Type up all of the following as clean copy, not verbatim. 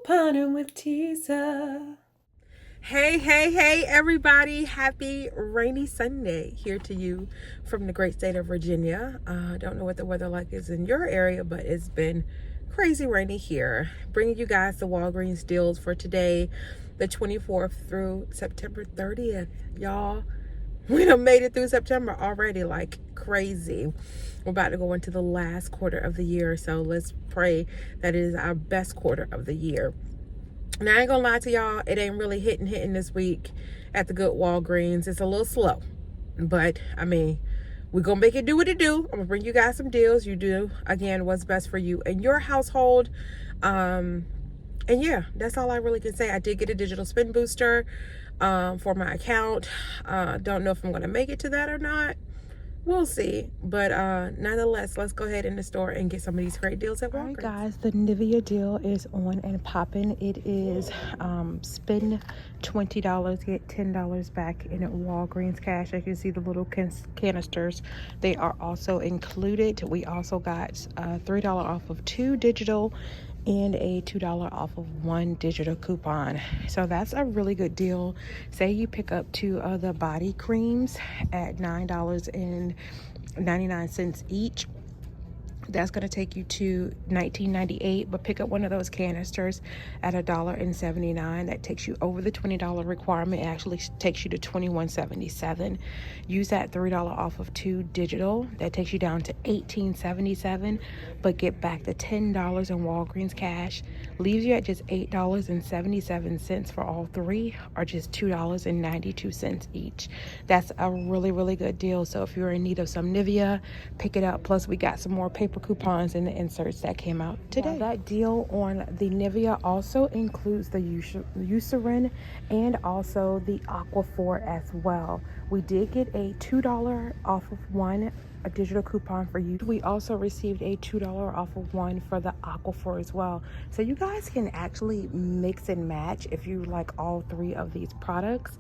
Couponing with Tisa. Hey, everybody. Happy rainy Sunday here to you from the great state of Virginia. Don't know what the weather like is in your area, but it's been crazy rainy here. Bringing you guys the Walgreens deals for today, the 24th through September 30th. Y'all, we done made it through September already like crazy. We're about to go into the last quarter of the year, so let's pray that it is our best quarter of the year. Now, I ain't gonna lie to y'all, it ain't really hitting this week at the good Walgreens. It's a little slow, but I mean, we're gonna make it do what it do. I'm gonna bring you guys some deals. You do, again, what's best for you and your household. And yeah, that's all I really can say. I did get a digital spin booster for my account. Don't know if I'm gonna make it to that or not. We'll see. But nonetheless, let's go ahead in the store and get some of these great deals at Walgreens. All right, guys, the Nivea deal is on and popping. It is spend $20, get $10 back in Walgreens cash. As you can see, the little canisters, they are also included. We also got $3 off of 2 digital and a $2 off of 1 digital coupon. So that's a really good deal. Say you pick up 2 of the body creams at $9.99 each. That's going to take you to $19.98, but pick up one of those canisters at $1.79. That takes you over the $20 requirement. It actually takes you to $21.77. Use that $3 off of 2 digital. That takes you down to $18.77, but get back the $10 in Walgreens cash. Leaves you at just $8.77 for all 3, or just $2.92 each. That's a really, really good deal. So if you're in need of some Nivea, pick it up. Plus, we got some more paper coupons in the inserts that came out today. That deal on the Nivea also includes the Eucerin and also the Aquaphor as well. We did get a $2 off of 1 a digital coupon for you. We also received a $2 off of 1 for the Aquaphor as well. So you guys can actually mix and match if you like all 3 of these products.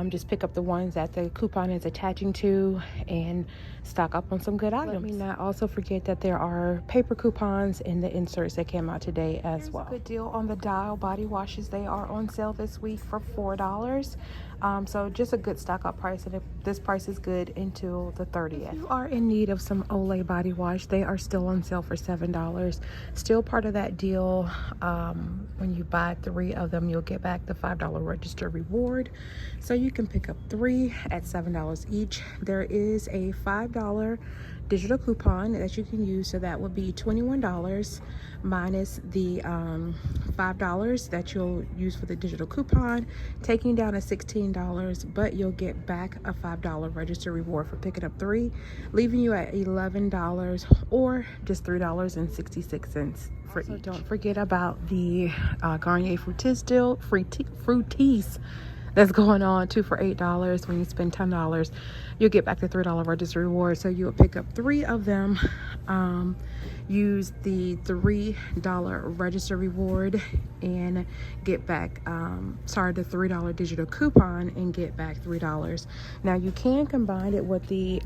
Just pick up the ones that the coupon is attaching to and stock up on some good items. Let me not also forget that there are paper coupons in the inserts that came out today as well. A good deal on the Dial body washes. They are on sale this week for $4. So just a good stock up price, and if this price is good until the 30th. If you are in need of some Olay body wash, they are still on sale for $7. Still part of that deal. When you buy 3 of them, you'll get back the $5 register reward. So you can pick up 3 at $7 each. There is a $5 digital coupon that you can use, so that would be $21 minus the $5 that you'll use for the digital coupon, taking down to $16, but you'll get back a $5 register reward for picking up 3, leaving you at $11 or just $3.66 for each. Don't forget about the Garnier Fructis deal, Fructis that's going on 2 for $8. When you spend $10, you'll get back the $3 register reward. So you'll pick up 3 of them, use the $3 register reward and get back the $3 digital coupon and get back $3. Now you can combine it with the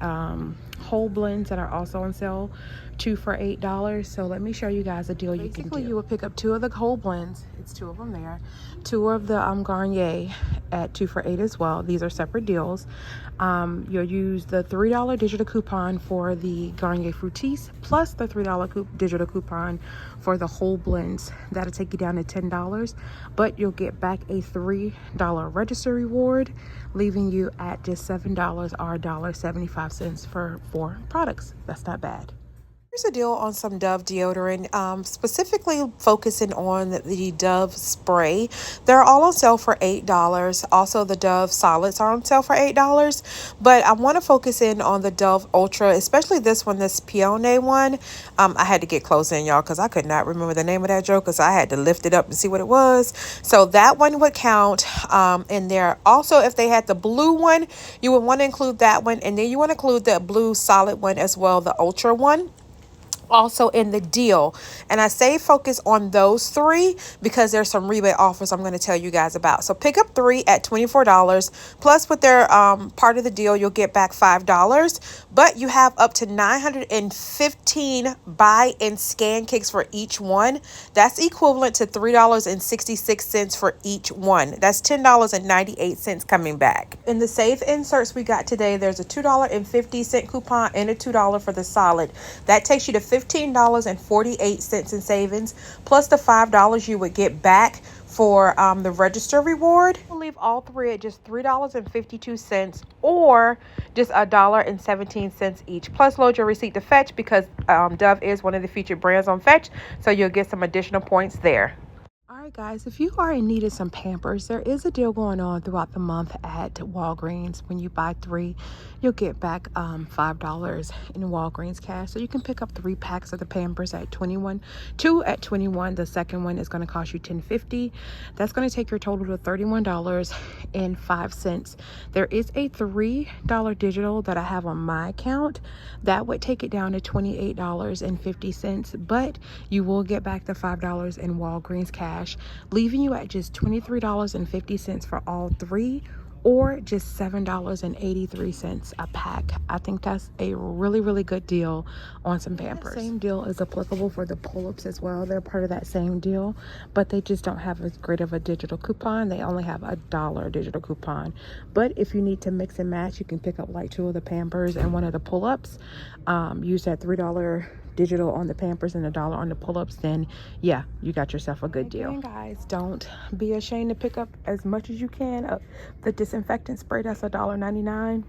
whole blends that are also on sale, 2 for $8. So let me show you guys a deal you can do. You will pick up 2 of the whole blends. It's 2 of them there. 2 of the Garnier at 2 for $8 as well. These are separate deals. You'll use the $3 digital coupon for the Garnier Fructis plus the $3 digital coupon for the whole blends. That'll take you down to $10, but you'll get back a $3 register reward, leaving you at just $7 or $1.75 for 4 products. That's not bad. Here's a deal on some Dove deodorant, specifically focusing on the Dove spray. They're all on sale for $8. Also, the Dove solids are on sale for $8. But I want to focus in on the Dove Ultra, especially this one, this Peony one. I had to get close in, y'all, because I could not remember the name of that joke, because I had to lift it up and see what it was. So that one would count in there. Also, if they had the blue one, you would want to include that one. And then you want to include the blue solid one as well, the Ultra one. also in the deal. And I say focus on those three because there's some rebate offers I'm going to tell you guys about. So pick up three at $24. Plus with their part of the deal, you'll get back $5. But you have up to 915 buy and scan kicks for each one. That's equivalent to $3.66 for each one. That's $10.98 coming back. In the save inserts we got today, there's a $2.50 coupon and a $2 for the solid. That takes you to $15.48 in savings, plus the $5 you would get back for the register reward. We'll leave all three at just $3.52 or just $1.17 each. Plus load your receipt to Fetch because Dove is one of the featured brands on Fetch, so you'll get some additional points there. Alright guys, if you are in need of some Pampers, there is a deal going on throughout the month at Walgreens. When you buy three, you'll get back $5 in Walgreens cash. So you can pick up 3 packs of the Pampers at 21, 2 at 21. The second one is going to cost you $10.50. That's going to take your total to $31.05. There is a $3 digital that I have on my account. That would take it down to $28.50, but you will get back the $5 in Walgreens cash, leaving you at just $23.50 for all three, or just $7.83 a pack. I think that's a really good deal on some Pampers. That same deal is applicable for the pull-ups as well. They're part of that same deal, but they just don't have as great of a digital coupon. They only have a $1 digital coupon. But if you need to mix and match, you can pick up like 2 of the Pampers and 1 of the pull-ups. Use that $3 digital on the Pampers and $1 on the pull-ups, then yeah, you got yourself a good deal. And guys, don't be ashamed to pick up as much as you can of the disinfectant spray. That's $1.99.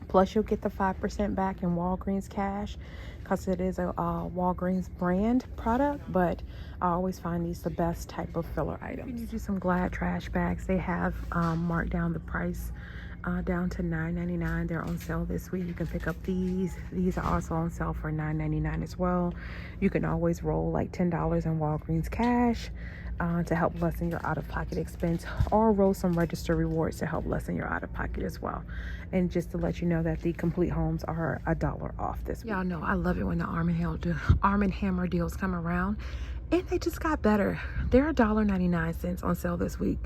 Plus you'll get the 5% back in Walgreens cash because it is a Walgreens brand product, but I always find these the best type of filler items. If you need some Glad trash bags, they have marked down the price down to $9.99. They're on sale this week. You can pick up these. These are also on sale for $9.99 as well. You can always roll like $10 in Walgreens cash to help lessen your out-of-pocket expense, or roll some register rewards to help lessen your out-of-pocket as well. And just to let you know that the complete homes are $1 off this week. Y'all know I love it when the Arm & Hammer deals come around, and they just got better. They're $1.99 on sale this week.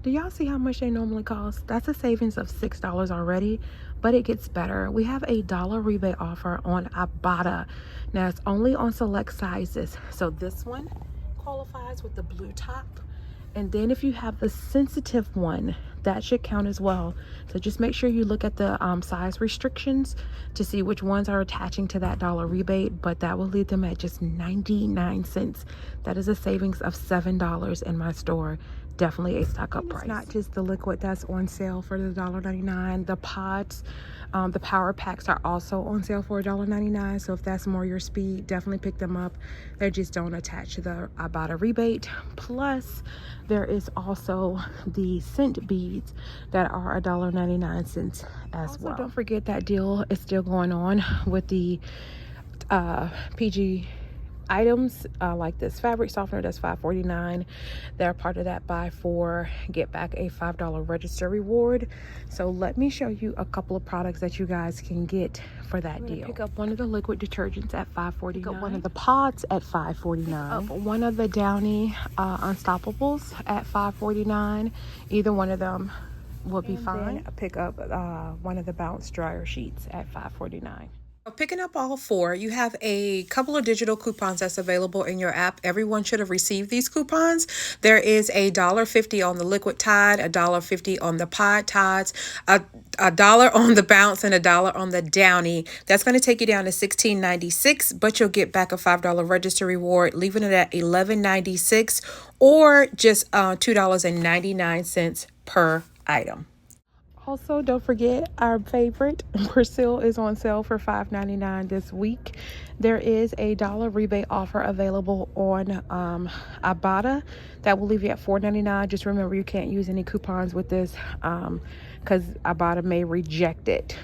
Do y'all see how much they normally cost? That's a savings of $6 already, but it gets better. We have a $1 rebate offer on Ibotta. Now it's only on select sizes. So this one qualifies with the blue top. And then if you have the sensitive one, that should count as well. So just make sure you look at the size restrictions to see which ones are attaching to that $1 rebate, but that will leave them at just 99 cents. That is a savings of $7 in my store. Definitely a stock up price. It's not just the liquid that's on sale for the $1.99. The pods, the power packs are also on sale for $1.99. So if that's more your speed, definitely pick them up. They just don't attach to the Ibotta rebate. Plus, there is also the scent beads that are $1.99 as well. Don't forget that deal is still going on with the PG items like this fabric softener. That's $5.49. They're part of that buy 4 get back a $5 register reward. So let me show you a couple of products that you guys can get for that deal. Pick up one of the liquid detergents at $5.49. Pick up one of the pods at $5.49. One of the Downy Unstoppables at $5.49. Either one of them will be fine. Pick up one of the Bounce dryer sheets at $5.49. Picking up all 4, you have a couple of digital coupons that's available in your app. Everyone should have received these coupons. There is a $1.50 on the liquid Tide, a $1.50 on the pod Tides, a $1 on the Bounce, and a $1 on the Downy. That's going to take you down to $16.96, but you'll get back a $5 register reward, leaving it at $11.96 or just $2.99 per item. Also, don't forget our favorite Persil is on sale for $5.99 this week. There is a $1 rebate offer available on Ibotta that will leave you at $4.99. Just remember, you can't use any coupons with this because Ibotta may reject it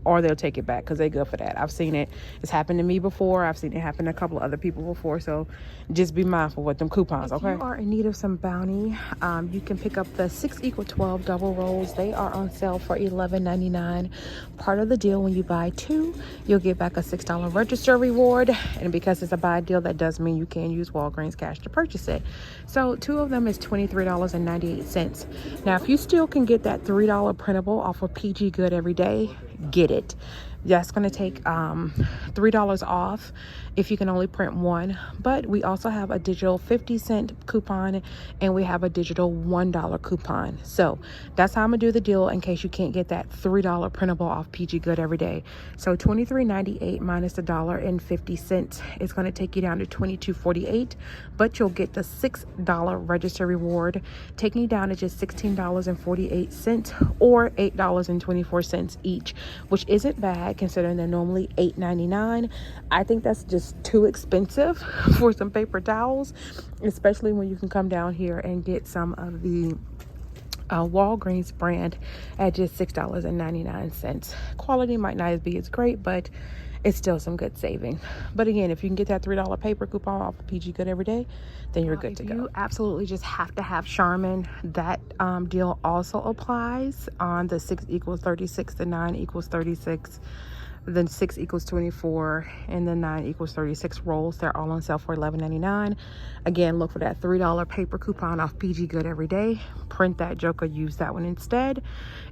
or they'll take it back because they're good for that. I've seen it. It's happened to me before. I've seen it happen to a couple of other people before. So just be mindful with them coupons, okay? If you are in need of some bounty, you can pick up the 6=12 double rolls. They are on sale for $11.99. Part of the deal, when you buy 2, you'll get back a $6 register reward. And because it's a buy deal, that does mean you can use Walgreens cash to purchase it. So 2 of them is $23.98. Now, if you still can get that $3 printable off of PG Good every day, get it. That's going to take $3 off if you can only print 1. But we also have a digital 50-cent coupon, and we have a digital $1 coupon. So that's how I'm going to do the deal in case you can't get that $3 printable off PG Good every day. So $23.98 minus $1.50 is going to take you down to $22.48. But you'll get the $6 register reward, taking you down to just $16.48 or $8.24 each, which isn't bad considering they're normally $8.99. I think that's just too expensive for some paper towels, especially when you can come down here and get some of the Walgreens brand at just $6.99. Quality might not be as great, but it's still some good saving. But again, if you can get that $3 paper coupon off of PG Good every day, then you're good to go. You absolutely just have to have Charmin. That deal also applies on the 6=36, the 9=36, then 6=24, and then 9=36 rolls. They're all on sale for $11.99. Again, look for that $3 paper coupon off PG Good every day. Print that joker, use that one instead.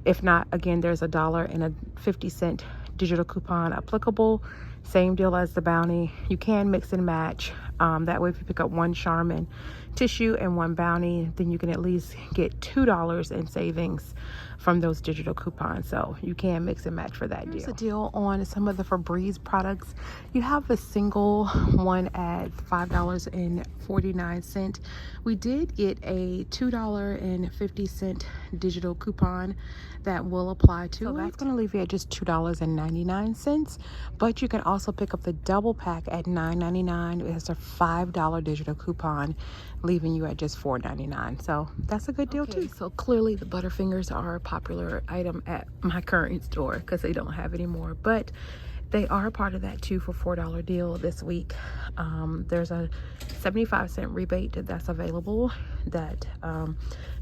If not, again, there's $1 and a 50-cent digital coupon applicable. Same deal as the bounty. You can mix and match. That way, if you pick up 1 Charmin tissue and 1 bounty, then you can at least get $2 in savings from those digital coupons. So you can mix and match for that deal. Here's a deal on some of the Febreze products. You have a single one at $5.49. We did get a $2.50 digital coupon that will apply to it. So that's going to leave you at just $2.99. But you can also pick up the double pack at $9.99. It has a $5 digital coupon, leaving you at just $4.99. So that's a good deal too. So clearly the Butterfingers are a popular item at my current store because they don't have any more, but they are a part of that 2 for $4 deal this week. There's a 75-cent rebate that's available that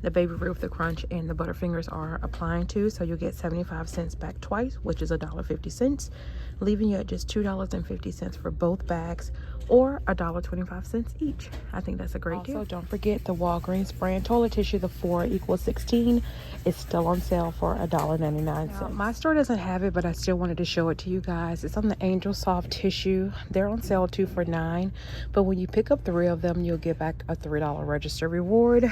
the Baby Ruth, the Crunch, and the Butterfingers are applying to. So you'll get 75 cents back twice, which is $1.50, leaving you at just $2.50 for both bags, or $1.25 each. I think that's a great deal. Also, don't forget the Walgreens brand toilet tissue, the 4=16, is still on sale for $1.99. My store doesn't have it, but I still wanted to show it to you guys. It's on the Angel Soft tissue. They're on sale 2 for $9, but when you pick up 3 of them, you'll get back a $3 register reward.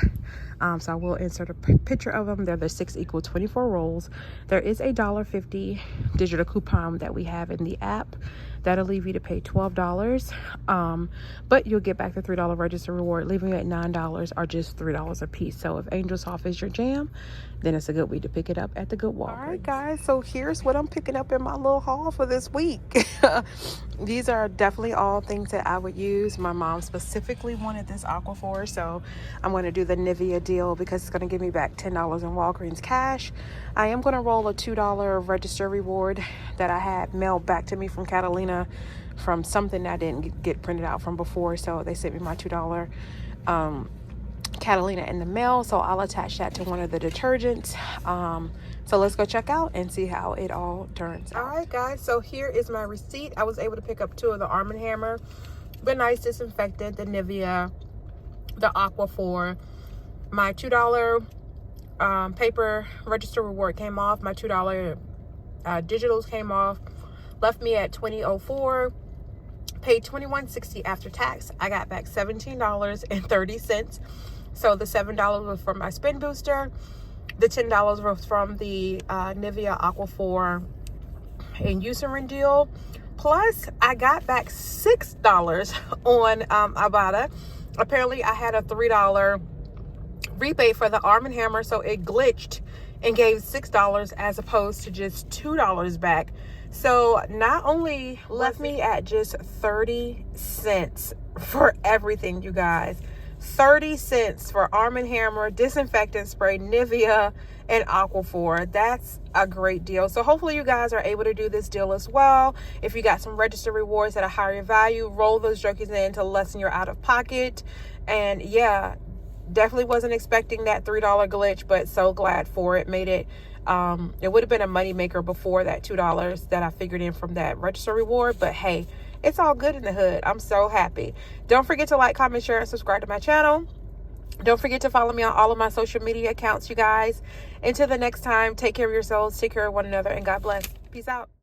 So I will insert a picture of them. They're the 6=24 rolls. There is a $1.50 digital coupon that we have in the app. That'll leave you to pay $12, but you'll get back the $3 register reward, leaving you at $9 or just $3 a piece. So if Angel Soft is your jam, then it's a good week to pick it up at the good Walgreens. All right, guys, so here's what I'm picking up in my little haul for this week. These are definitely all things that I would use. My mom specifically wanted this Aquaphor, so I'm going to do the Nivea deal because it's going to give me back $10 in Walgreens cash. I am going to roll a $2 register reward that I had mailed back to me from Catalina from something I didn't get printed out from before, so they sent me my $2 Catalina in the mail, so I'll attach that to one of the detergents. So let's go check out and see how it all turns out. All right, guys, so here is my receipt. I was able to pick up 2 of the Arm & Hammer, the Nice Disinfectant, the Nivea, the Aquaphor. My $2 paper register reward came off. My $2 digitals came off, left me at $20.04. Paid $21.60 after tax. I got back $17.30. So the $7 was from my spin booster. The $10 was from the Nivea Aquaphor and Eucerin deal. Plus, I got back $6 on Ibotta. Apparently, I had a $3 rebate for the Arm & Hammer, so it glitched and gave $6 as opposed to just $2 back. So not only left me at just 30 cents for everything, you guys. 30 cents for Arm & Hammer, disinfectant spray, Nivea, and Aquaphor. That's a great deal. So hopefully you guys are able to do this deal as well. If you got some registered rewards at a higher value, roll those jokers in to lessen your out of pocket. And yeah, definitely wasn't expecting that $3 glitch, but so glad for it. Made it, it would have been a money maker before that $2 that I figured in from that register reward, but hey, it's all good in the hood. I'm so happy. Don't forget to like, comment, share, and subscribe to my channel. Don't forget to follow me on all of my social media accounts, you guys. Until the next time, take care of yourselves, take care of one another, and God bless. Peace out.